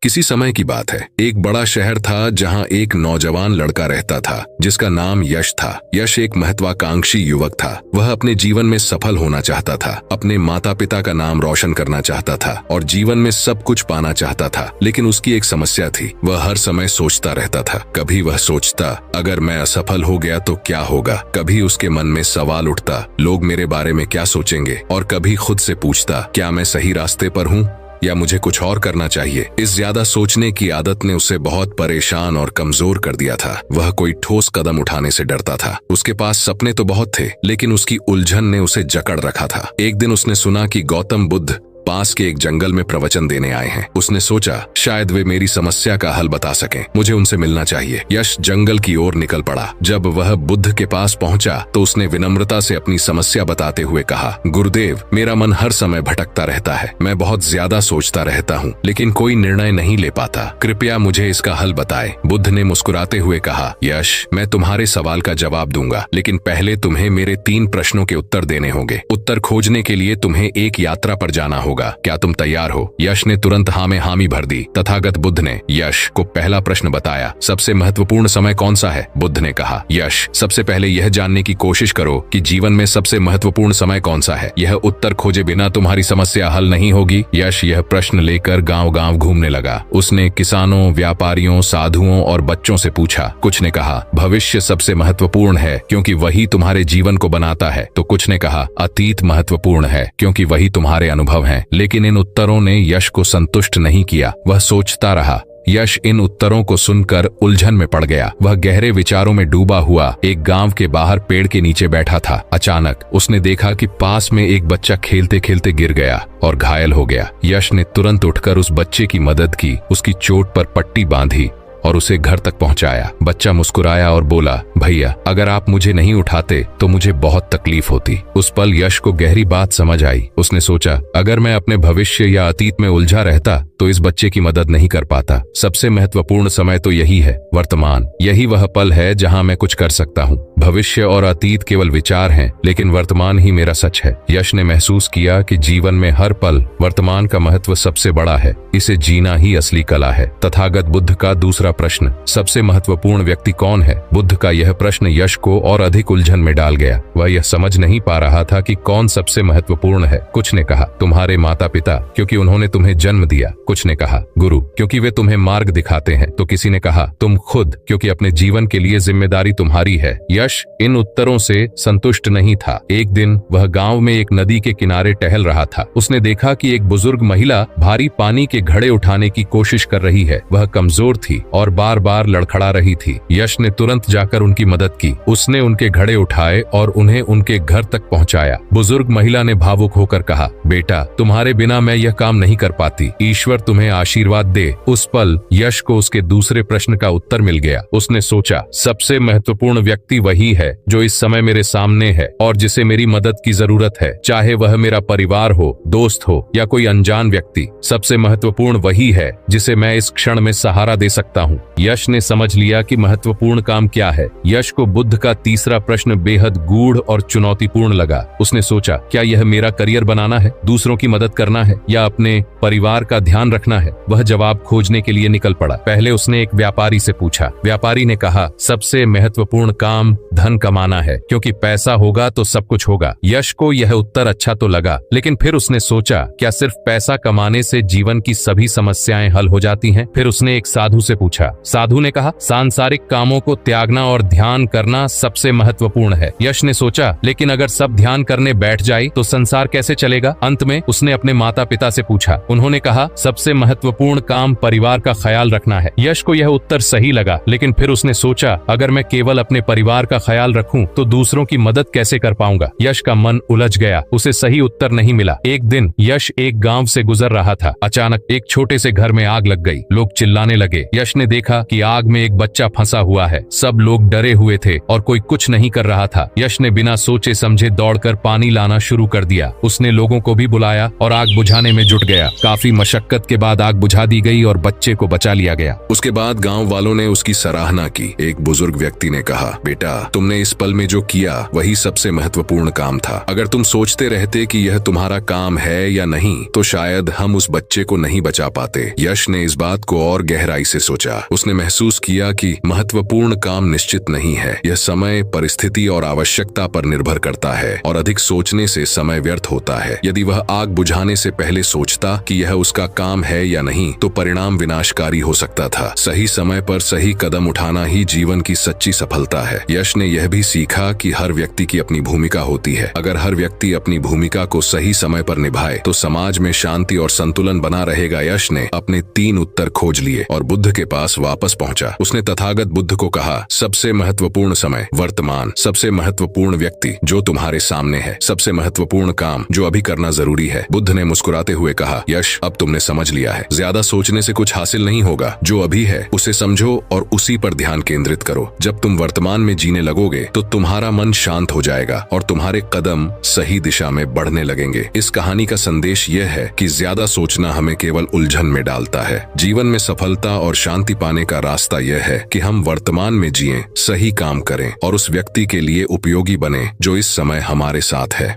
किसी समय की बात है। एक बड़ा शहर था जहां एक नौजवान लड़का रहता था जिसका नाम यश था। यश एक महत्वाकांक्षी युवक था। वह अपने जीवन में सफल होना चाहता था, अपने माता पिता का नाम रोशन करना चाहता था और जीवन में सब कुछ पाना चाहता था। लेकिन उसकी एक समस्या थी, वह हर समय सोचता रहता था। कभी वह सोचता, अगर मैं असफल हो गया तो क्या होगा। कभी उसके मन में सवाल उठता, लोग मेरे बारे में क्या सोचेंगे। और कभी खुद से पूछता, क्या मैं सही रास्ते पर हूँ या मुझे कुछ और करना चाहिए। इस ज्यादा सोचने की आदत ने उसे बहुत परेशान और कमजोर कर दिया था। वह कोई ठोस कदम उठाने से डरता था। उसके पास सपने तो बहुत थे, लेकिन उसकी उलझन ने उसे जकड़ रखा था। एक दिन उसने सुना कि गौतम बुद्ध पास के एक जंगल में प्रवचन देने आए हैं। उसने सोचा, शायद वे मेरी समस्या का हल बता सकें, मुझे उनसे मिलना चाहिए। यश जंगल की ओर निकल पड़ा। जब वह बुद्ध के पास पहुंचा तो उसने विनम्रता से अपनी समस्या बताते हुए कहा, गुरुदेव, मेरा मन हर समय भटकता रहता है। मैं बहुत ज्यादा सोचता रहता हूँ, लेकिन कोई निर्णय नहीं ले पाता। कृपया मुझे इसका हल बताएं। बुद्ध ने मुस्कुराते हुए कहा, यश, मैं तुम्हारे सवाल का जवाब दूंगा, लेकिन पहले तुम्हें मेरे 3 प्रश्नों के उत्तर देने होंगे। उत्तर खोजने के लिए तुम्हें एक यात्रा पर जाना होगा। क्या तुम तैयार हो? यश ने तुरंत हाँ में हामी भर दी। तथागत बुद्ध ने यश को पहला प्रश्न बताया, सबसे महत्वपूर्ण समय कौन सा है? बुद्ध ने कहा, यश, सबसे पहले यह जानने की कोशिश करो कि जीवन में सबसे महत्वपूर्ण समय कौन सा है। यह उत्तर खोजे बिना तुम्हारी समस्या हल नहीं होगी। यश यह प्रश्न लेकर गांव-गांव घूमने लगा। उसने किसानों, व्यापारियों, साधुओं और बच्चों से पूछा। कुछ ने कहा, भविष्य सबसे महत्वपूर्ण है क्योंकि वही तुम्हारे जीवन को बनाता है। तो कुछ ने कहा, अतीत महत्वपूर्ण है क्योंकि वही तुम्हारे अनुभव हैं। लेकिन इन उत्तरों ने यश को संतुष्ट नहीं किया। वह सोचता रहा। यश इन उत्तरों को सुनकर उलझन में पड़ गया। वह गहरे विचारों में डूबा हुआ एक गांव के बाहर पेड़ के नीचे बैठा था। अचानक उसने देखा कि पास में एक बच्चा खेलते खेलते गिर गया और घायल हो गया। यश ने तुरंत उठकर उस बच्चे की मदद की, उसकी चोट पर पट्टी बांधी और उसे घर तक पहुंचाया। बच्चा मुस्कुराया और बोला, भैया, अगर आप मुझे नहीं उठाते तो मुझे बहुत तकलीफ होती। उस पल यश को गहरी बात समझ आई। उसने सोचा, अगर मैं अपने भविष्य या अतीत में उलझा रहता तो इस बच्चे की मदद नहीं कर पाता। सबसे महत्वपूर्ण समय तो यही है, वर्तमान। यही वह पल है जहां मैं कुछ कर सकता हूं। भविष्य और अतीत केवल विचार हैं, लेकिन वर्तमान ही मेरा सच है। यश ने महसूस किया कि जीवन में हर पल वर्तमान का महत्व सबसे बड़ा है। इसे जीना ही असली कला है। तथागत बुद्ध का दूसरा प्रश्न, सबसे महत्वपूर्ण व्यक्ति कौन है? बुद्ध का यह प्रश्न यश को और अधिक उलझन में डाल गया। वह यह समझ नहीं पा रहा था कि कौन सबसे महत्वपूर्ण है। कुछ ने कहा, तुम्हारे माता पिता, क्योंकि उन्होंने तुम्हें जन्म दिया। कुछ ने कहा, गुरु, क्योंकि वे तुम्हें मार्ग दिखाते हैं। तो किसी ने कहा, तुम खुद, क्योंकि अपने जीवन के लिए जिम्मेदारी तुम्हारी है। यश इन उत्तरों से संतुष्ट नहीं था। एक दिन वह गांव में एक नदी के किनारे टहल रहा था। उसने देखा कि एक बुजुर्ग महिला भारी पानी के घड़े उठाने की कोशिश कर रही है। वह कमजोर थी और बार बार लड़खड़ा रही थी। यश ने तुरंत जाकर उनकी मदद की। उसने उनके घड़े उठाए और उन्हें उनके घर तक पहुंचाया। बुजुर्ग महिला ने भावुक होकर कहा, बेटा, तुम्हारे बिना मैं यह काम नहीं कर पाती। ईश्वर तुम्हें आशीर्वाद दे। उस पल यश को उसके दूसरे प्रश्न का उत्तर मिल गया। उसने सोचा, सबसे महत्वपूर्ण व्यक्ति वही है जो इस समय मेरे सामने है और जिसे मेरी मदद की जरूरत है, चाहे वह मेरा परिवार हो, दोस्त हो या कोई अनजान व्यक्ति। सबसे महत्वपूर्ण वही है जिसे मैं इस क्षण में सहारा दे सकता हूँ। यश ने समझ लिया कि महत्वपूर्ण काम क्या है। यश को बुद्ध का तीसरा प्रश्न बेहद गूढ़ और चुनौतीपूर्ण लगा। उसने सोचा, क्या यह मेरा करियर बनाना है, दूसरों की मदद करना है या अपने परिवार का ध्यान रखना है? वह जवाब खोजने के लिए निकल पड़ा। पहले उसने एक व्यापारी से पूछा। व्यापारी ने कहा, सबसे महत्वपूर्ण काम धन कमाना है, क्योंकि पैसा होगा तो सब कुछ होगा। यश को यह उत्तर अच्छा तो लगा, लेकिन फिर उसने सोचा, क्या सिर्फ पैसा कमाने से जीवन की सभी समस्याएं हल हो जाती हैं? फिर उसने एक साधु से पूछा। साधु ने कहा, सांसारिक कामों को त्यागना और ध्यान करना सबसे महत्वपूर्ण है। यश ने सोचा, लेकिन अगर सब ध्यान करने बैठ जाए तो संसार कैसे चलेगा? अंत में उसने अपने माता पिता से पूछा। उन्होंने कहा, सबसे महत्वपूर्ण काम परिवार का ख्याल रखना है। यश को यह उत्तर सही लगा, लेकिन फिर उसने सोचा, अगर मैं केवल अपने परिवार का ख्याल रखूं तो दूसरों की मदद कैसे कर पाऊंगा? यश का मन उलझ गया। उसे सही उत्तर नहीं मिला। एक दिन यश एक गांव से गुजर रहा था। अचानक एक छोटे से घर में आग लग गई। लोग चिल्लाने लगे। यश ने देखा कि आग में एक बच्चा फंसा हुआ है। सब लोग डर डरे हुए थे और कोई कुछ नहीं कर रहा था। यश ने बिना सोचे समझे दौड़कर पानी लाना शुरू कर दिया। उसने लोगों को भी बुलाया और आग बुझाने में जुट गया। काफी मशक्कत के बाद आग बुझा दी गई और बच्चे को बचा लिया गया। उसके बाद गांव वालों ने उसकी सराहना की। एक बुजुर्ग व्यक्ति ने कहा, बेटा, तुमने इस पल में जो किया वही सबसे महत्वपूर्ण काम था। अगर तुम सोचते रहते कि यह तुम्हारा काम है या नहीं तो शायद हम उस बच्चे को नहीं बचा पाते। यश ने इस बात को और गहराई से सोचा। उसने महसूस किया कि महत्वपूर्ण काम निश्चित नहीं है। यह समय, परिस्थिति और आवश्यकता पर निर्भर करता है और अधिक सोचने से समय व्यर्थ होता है। यदि वह आग बुझाने से पहले सोचता कि यह उसका काम है या नहीं तो परिणाम विनाशकारी हो सकता था। सही समय पर सही कदम उठाना ही जीवन की सच्ची सफलता है। यश ने यह भी सीखा कि हर व्यक्ति की अपनी भूमिका होती है। अगर हर व्यक्ति अपनी भूमिका को सही समय पर निभाए तो समाज में शांति और संतुलन बना रहेगा। यश ने अपने 3 उत्तर खोज लिए और बुद्ध के पास वापस पहुंचा। उसने तथागत बुद्ध को कहा, सबसे महत्वपूर्ण समय वर्तमान, सबसे महत्वपूर्ण व्यक्ति जो तुम्हारे सामने है, सबसे महत्वपूर्ण काम जो अभी करना जरूरी है। बुद्ध ने मुस्कुराते हुए कहा, यश, अब तुमने समझ लिया है। ज्यादा सोचने से कुछ हासिल नहीं होगा। जो अभी है उसे समझो और उसी पर ध्यान केंद्रित करो। जब तुम वर्तमान में जीने लगोगे तो तुम्हारा मन शांत हो जाएगा और तुम्हारे कदम सही दिशा में बढ़ने लगेंगे। इस कहानी का संदेश यह है कि ज्यादा सोचना हमें केवल उलझन में डालता है। जीवन में सफलता और शांति पाने का रास्ता यह है कि हम वर्तमान में जिएं, सही काम करें और उस व्यक्ति के लिए उपयोगी बने जो इस समय हमारे साथ है।